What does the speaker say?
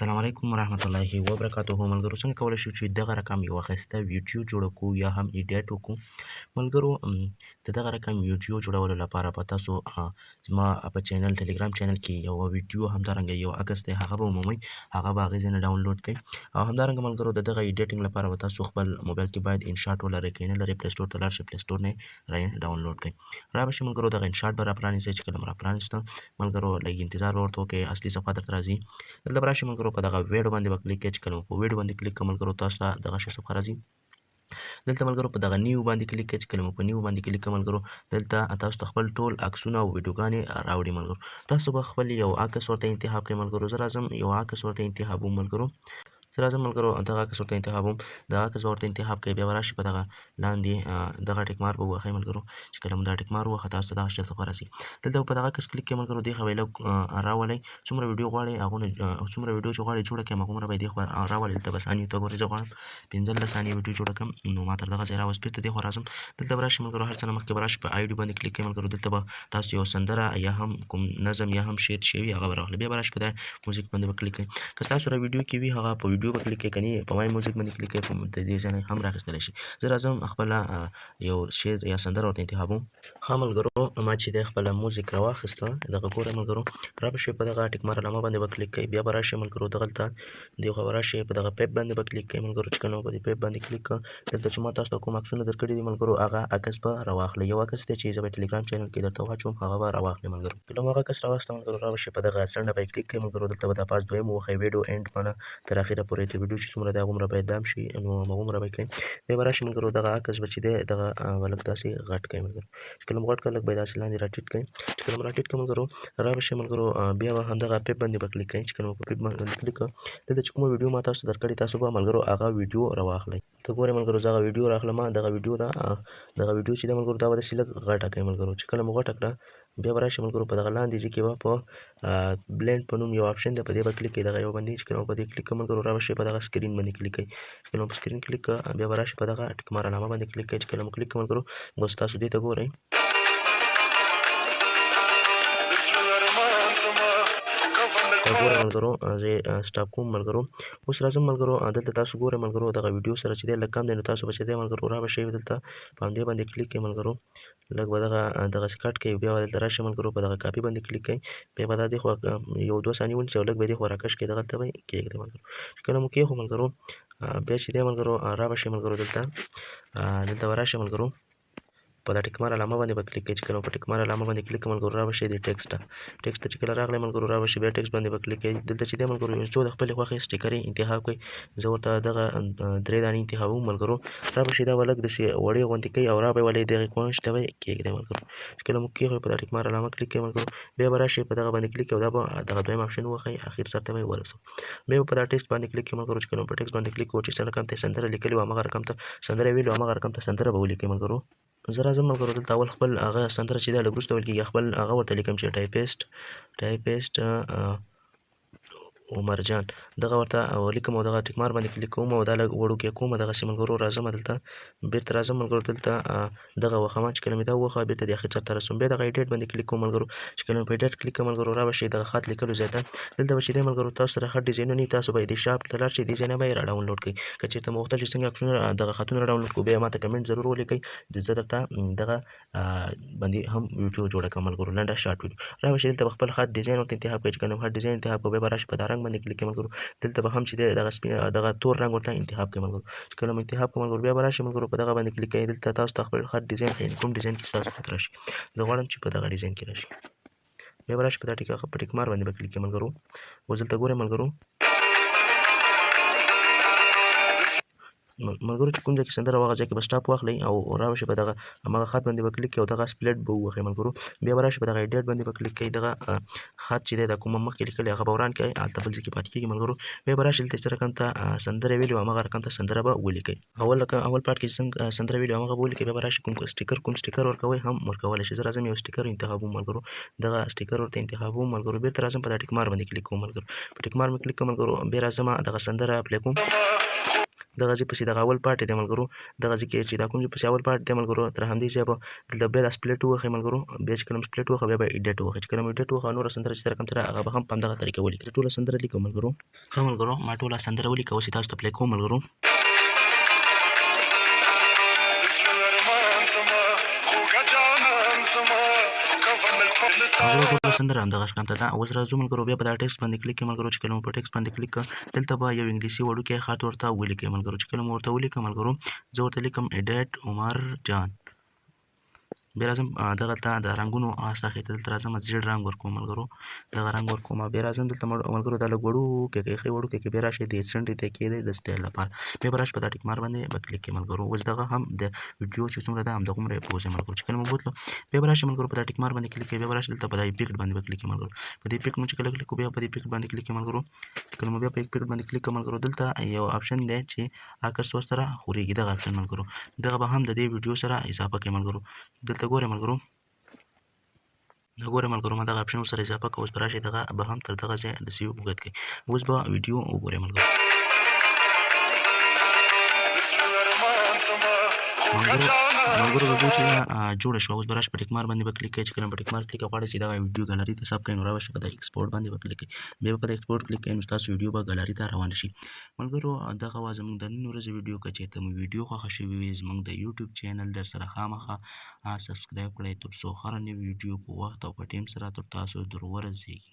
السلام علیکم ورحمت الله وبرکاته. ملګرو څنګه کولی شو چې دغه رقم یو ښایسته ویډیو جوړه کړو یا هم ایډیټ وکړو. ملګرو د دغه رقم ویډیو جوړولو لپاره به تاسو زما په چینل ټلیګرام چینل کې یو ویډیو همدارنګه یو عکس دی هغه به ومومئ، هغه به هغې ځای نه ډاونلوډ کړئ. او همدارنګه ملګرو د دغه ایډیټینګ لپاره به تاسو خپل موبایل کې باید انشاټ ولرئ، که یې نه لرئ پلی سټور ته لاړ شئ، پلی سټور نه یې را ډاونلوډ کړئ. را به شئ ملګرو دغه انشاټ به را پرانیسئ. چې کله مو را پرانیسته ملګرو لږ انتظار به ورته وکړئ، اصلي صفحه درته راځي. دلته به راشئ ملګرو په دغه ویډیو باندې به کلیک کړئ. چې کله مو په ویډیو باندې کلیک کړئ ملګرو تاسو ته دغه شی صفحه راځي. دلته ملګرو په دغه نیو باندې کلیک کړئ. چې کله مو په نیو باندې کلیک کړئ ملګرو دلته تاسو ته خپل ټول عکسونه او ویډیوګانې راوړي. ملګرو تاسو به خپل یو عکس ورته انتخاب کړئ. ملګرو زه راځم یو عکس ورته انتخابوم. ملګرو زه راځم ملګرو دغه عکس ورته انتخابوم. دغه عکس به ورته انتخاب کړئ. بیا به راشئ په دغه لاندې دغه ټیک مار به ووهئ ملګرو. چې کله مو دا ټیک مار ووهه تاسو ته دغه شی صفحه راسي. دلته به په دغه عکس کلیک کړئ ملګرو. دې خوا به یې لږ راولئ. څومره ویډیو غواړئ هغونه څومره ویډیو چې غواړئ جوړه کړئ همغومره به یې دې خوا راولئ. دلته به ثانیو ته ګورئ. زه غواړم 15 ثانیې ویډیو جوړه کړم، نو ما تر دغه ځای راوست. بېرته دې خوا راځم. دلته به راشئ ملګرو هر څه نه مخکې به راشئ په آی ډي باندې کلیک کړئ ملګرو. دلته به تاسو یو سندره یا هم کوم نظم یا هم شعر چې وي هغه به راواخلئ. بیا به راشئ په دا موزیک باندې به کلیک کړئ. که ستاسو سره ویډیو کې وي هغه په ویډیو به کلیک کړئ، که نه په مای موزیک باندې کلیک کړئ د دې ځای نه هم رااخیستلی شئ. زه راځم خپله یو شعر یا سندره ورته انتخابوم. ښه ملګرو ما چې دی خپله موزیک راواخیسته دغه ګورئ ملګرو. را به شئ په دغه ټیک مار علامه باندې به کلیک کړئ. بیا به راشئ ملګرو دغلته دې خوا به راشئ په دغه پیپ باندې به کلیک کړئ ملګرو. چې کله مو په دې پیپ باندې کلیک کړه دلته چې ما تاسو ته کوم عکسونه درکړي دي ملګرو هغه عکس به راواخلئ. یو عکس دی چې زه به ټلیګرام چینل کې درته واچوم هغه به راواخلئ ملګرو. کله مو هغه عکس راواخیسته ملګرو را به شئ په دغه څنډه به یې کلیک کړئ ملګرو. دلته به دا پاس دویم ووهئ ویډیو اینډ باندې تر اخره پورې د ویډیو چې څومره دی هغومره باید دام شي، نو همغومره به یې کړئ. بیا به راشئ ملګرو دغه عکس به چې دی دغه به لږ داسې غټ کړئ ملګرو. چې کله مو غټ کړه لږ به یې داسې لاندې را ټیټ کړئ. چې کله مو را ټیټ کړه ملګرو را به شئ ملګرو بیا به همدغه پیپ باندې به کلیک کړئ. چې کله مو په پیپ باندې کلیک کړه دلته چې کومه ویډیو ما تاسو ته درکړې تاسو به ملګرو هغه ویډیو راواخلئ. ته ګورئ ملګرو زه هغه ویډیو رااخلمه. دغه ویډیو چې ده ملګرو دا به داسې لږ غټه کړئ ملګرو. چې کله مو غټه کړه بیا به راشئ ملګرو په دغه لاندې ځای کې به په بلینډ په نوم یو آپشن دی په دې به کلیک کړئ دغه یو باندې. چې کله مو په دې کلیک کړه ملګرو را به شئ په دغه سکرین باندې کلیک کړئ. چې کله مو په سکرین کلیک کړه بیا به راشئ په دغه ټیک مار علامه باندې کلیک کړئ. چې کله مو کلیک کړه ملګرو اوس تاسو دې ته ګورئ. ګورئ ملګرو زه یې سټاپ کوم ملګرو. اوس راځم ملګرو دلته تاسو ګورئ ملګرو دغه ویډیو سره چې دی لږ کم دی، نو تاسو به چې دی ملګرو را به شئ دلته په همدې باندې کلیک کړئ ملګرو. لږ به دغسې کټ کړئ. بیا به دلته راشئ ملګرو په دغه کاپي باندې کلیک کړئ. بیا به دا دې خوا یو 2 ثانیې ونیسئ او لږ به یې دې خوا راکش کړئ. دغلته به یې کېږدئ ملګرو. چې کله مو کېښود ملګرو بیا چې دی ملګرو را به شئ ملګرو دلته به راشئ ملګرو په دا ټیک مار علامه باندې به کلیک کړئ. چې کله په ټیک مار علامه باندې کلیک کړئ ملګرو را به شئ د ټیکسټ ته چې کله راغلی ملګرو را به شئ بیا ټیکسټ باندې به کلیک کړئ. دلته چې دی ملګرو یو څو د خپلې خوښې سټیکرې انتخاب کړئ. زه ورته دغه 3 دانې انتخابوم ملګرو. را به شئ دا به لږ داسې وړې غوندې کوئ او را به یې ولې دغې کونج ته به یې کېږدئ ملګرو. چې کله مو کېښود په دا ټیک مار علامه کلیک کړئ ملګرو. بیا به راشئ په دغه باندې کلیک کړئ او دا به دغه دویم آپشن ووهئ اخر سر ته به یې ورسوئ. بیا به په دا ټیکسټ باندې کلیک کړئ ملګرو. چې کله مو په ټیکسټ باندې کلیک وکړو چې څه رقم ته یې سندره لیکلې وي همغه رقم ته سندره یې ویلې وي همغه رقم ته سندره به ولیکئ ملګرو. زه راځم ملګرو دلته اول خپل هغه سندره چې ده لږ وروسته ویل کېږي خپل هغه ورته لیکم چې ټایپیسټ عمرجان دغه ورته لیکم او دغه ټیک مار باندې کلیک کوم او دا لږ وړوکی کوم دغسې ملګرو. راځم دلته بېرته راځم ملګرو دلته دغه ووهمه. چې کله مې دا ووهه بېرته د اخر سر ته رسوم. بیا دغه ایډیټ باندې کلیک کوم ملګرو. چې کله مې په ایډیټ کلیک کړم ملګرو را به شئ دغه خط لیکلو ځای ته. دلته به چې دی ملګرو تاسو سره ښه ډیزاینونه وي تاسو به یې دې شاپ ته لاړ شئ دې ځای نه به یې را ډاونلوډ کړئ. که چېرته مو غوښتل چې څنګه عکسونه دغه خطونه را ډاونلوډ کړو بیا یې ما ته کمنټ ضرور ولیکئ. زه درته دغه باندې هم ویډیو جوړه کړم ملګرو لنډه شارټ ویډیو. را به شئ دلته به خپل خط ډیزاین ورته انتخاب کړئ. چې کله مو خط ډیزاین انتخاب کړو بیا به راشئ په دا رنګ باندې کلیک کړئ ملګرو. دلته به هم چې دی دغه تور رنګ ورته انتخاب کړئ ملګرو. چې کله مو انتخاب کړو ملګرو بیا به راشئ ملګرو په دغه باندې کلیک کړئ. دلته تاسو ته خپل خط ډیزاین ښیي کوم ډیزاین کې ستاسو خط راشي. زه غواړم چې په دغه ډیزاین کې راشي. بیا به راشئ په دا ټیک مار باندې به کلیک کړئ ملګرو. اوس دلته ګورئ ملګرو چې کوم ځای کې سندره هغه ځای کې به سټاپ واخلئ او را به شئ په دغه هماغه خط باندې به کلیک کړئ او دغه سپلیټ به ووهئ ملګرو. بیا به راشئ په دغه ایډیټ باندې به کلیک کړئ. دغه خط چې دی دا کومه مخکې لیکلی هغه به وران کړئ هلته بل ځای کې پاتې کېږي ملګرو. بیا به راشئ دلته چې رقم ته سندره ویلې وي همغه رقم ته سندره به ولیکئ. اول پارټ کې چې څنګه سندره ویلې وي همغه به ولیکئ. بیا به راشئ کوم سټیکر ورکوئ هم ورکولی شئ. زه راځم یو سټیکر انتخابوم ملګرو. دغه سټیکر ورته انتخابوم ملګرو. بېرته راځم په دا ټیک مار باندې کلیک کوم ملګرو. په ټیک مار مې کلیک کړم ملګرو. بیا راځم دغه سندره اپلی کوم. دغه ځای پسې دغه اول پارت دی ملګرو دغه ځای کې چې دا کوم ځای پسې اول پارت دی ملګرو تر همدې ځایه به دلته بیا دا سپلیټ ووهئ ملګرو بیا چې کله مو سپلیټ ووهه بیا به ایډیټ ووهئ چې کله مو ایډیټ ووهه نوره سندره چې رقم تېره هغه به هم په همدغه طریقه ولیکئ ټوله سندره لیکو ملګرو ښه ملګرو ما ټوله سندره ولیکه اوس یې تاسو ته پلی کوم ملګرو ملګرو ټوله سندره همدغه شکل ته ده اوس راځو ملګرو بیا په دا ټکسټ باندې کلیک کړئ ملګرو چې کله مو په ټکسټ باندې کلیک کړه دلته به یو انګلیسي وړوکی خط ورته ولیکئ ملګرو چې کله مو ورته ولیکم ملګرو زه ورته لیکم ایډیټ عمر جان بیا راځم دغلته د رنګونو څخې ته دلته راځم زیړ رنګ ورکوم ملګرو دغه رنګ ورکوم بیا راځم دلته ملګرو دا لږ وړوکی کړئ ښې وړوکی کړئ بیا راشئ د څنډې ته کېږدئ د سټایل لپاره بیا به راشئ په دا ټیک مار باندې به کلیک کړئ ملګرو اوس دغه هم د ویډیو چې څومره ده همدغومره یې بوځئ ملګرو چې کله مو بوتلو بیا به راشئ ملګرو په دا ټیک مار باندې کلیک کړئ بیا به راشئ دلته په دا افیکټ باندې به کلیک کړئ ملګرو په دې افیکټ مو چې کله کلیک کړو بیا په دې افیکټ باندې کلیک کړئ ملګرو چې کله مو بیا په افیکټ باندې کلیک کړئ ملګرو دلته یو آپشن دی چې عکس سره خورېږي دغه آپشن ملګرو دغه به هم د دې ویډیو سره اضافه کړئ ملګرو دلته ګورئ ملګرو دا ګوره ملګرو ما دغه آپشن ورسره اضافه کړه اوس به راشئ دغه به هم تر دغه ځایه داسې اوږد کړئ اوس به ویډیو وګورئ ملګرو ملګرو ویډیو چې جوړه شوه اوس به راشئ په ټیک مار باندې به کلیک کړئ چې کله په ټیک مار کلیک غواړئ چې دغه ویډیو ګالري ته ثبت کړئ نو راشئ په د ایکسپورټ باندې به کلیک کړئ بیا به په د ایکسپورټ کلیک کړئ نو ستاسو ویډیو به ګالري ته روانه شي ملګرو دغه وه زموږ د نن ورځې ویډیو که چېرته مو ویډیو خوښه شوې وي زموږ د یوټیوب چینل درسره خامخا سبسکرایب کړئ تر څو هره نوې ویډیو په وخت او په ټیم سره تر تاسو در ورسیږي